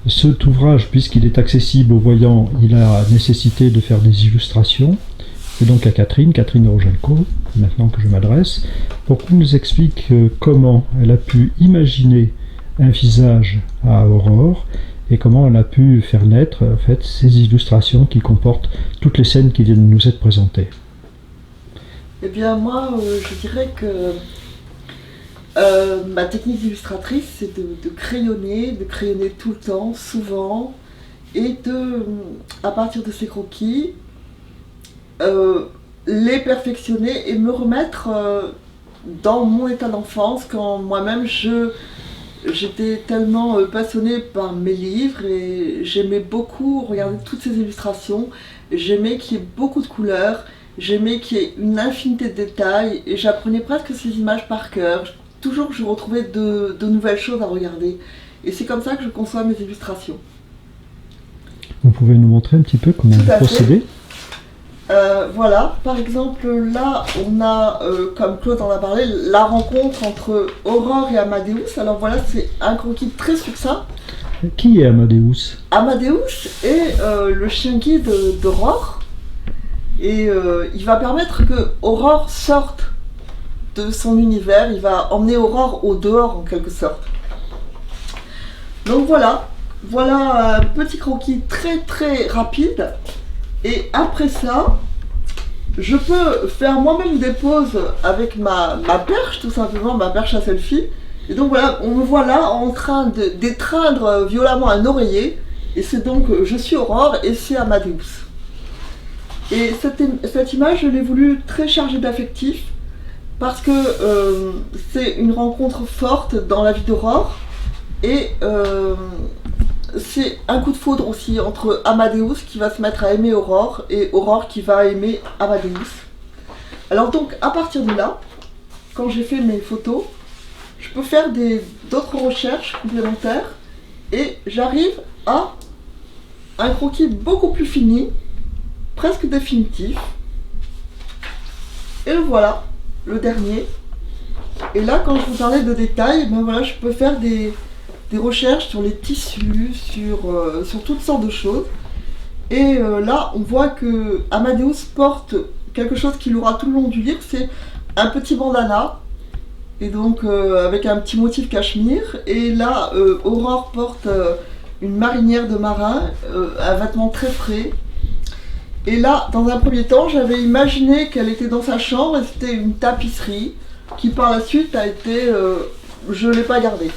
Cet ouvrage, puisqu'il est accessible aux voyants, il a nécessité de faire des illustrations. Et donc à Catherine Rogelco, maintenant que je m'adresse, pour qu'on nous explique comment elle a pu imaginer un visage à Aurore et comment elle a pu faire naître en fait, ces illustrations qui comportent toutes les scènes qui viennent de nous être présentées. Eh bien moi, je dirais que ma technique d'illustratrice, c'est de crayonner tout le temps, souvent, et à partir de ces croquis, les perfectionner et me remettre dans mon état d'enfance quand moi-même j'étais tellement passionnée par mes livres et j'aimais beaucoup regarder toutes ces illustrations, j'aimais qu'il y ait beaucoup de couleurs, j'aimais qu'il y ait une infinité de détails et j'apprenais presque ces images par cœur. Toujours je retrouvais de nouvelles choses à regarder et c'est comme ça que je conçois mes illustrations. Vous pouvez nous montrer un petit peu comment vous procédez ? Voilà, par exemple là on a, comme Claude en a parlé, la rencontre entre Aurore et Amadeus. Alors voilà, c'est un croquis très succinct. Qui est Amadeus ? Amadeus est le chien guide d'Aurore et il va permettre que Aurore sorte de son univers, il va emmener Aurore au dehors en quelque sorte. Donc voilà un petit croquis très très rapide. Et après ça, je peux faire moi-même des pauses avec ma perche, tout simplement, ma perche à selfie. Et donc voilà, on me voit là en train d'étreindre violemment un oreiller. Et c'est donc, je suis Aurore et c'est Amadeus. Et cette image, je l'ai voulu très chargée d'affectif, parce que c'est une rencontre forte dans la vie d'Aurore. Et c'est un coup de foudre aussi entre Amadeus qui va se mettre à aimer Aurore et Aurore qui va aimer Amadeus. Alors donc à partir de là, quand j'ai fait mes photos, je peux faire d'autres recherches complémentaires et j'arrive à un croquis beaucoup plus fini, presque définitif. Et le voilà, le dernier. Et là quand je vous parlais de détails, ben voilà, je peux faire des recherches sur les tissus, sur toutes sortes de choses. Et là, on voit que Amadeus porte quelque chose qu'il aura tout le long du livre, c'est un petit bandana, et donc avec un petit motif cachemire. Et là, Aurore porte une marinière de marin, un vêtement très frais. Et là, dans un premier temps, j'avais imaginé qu'elle était dans sa chambre, et c'était une tapisserie, qui par la suite a été... je ne l'ai pas gardée.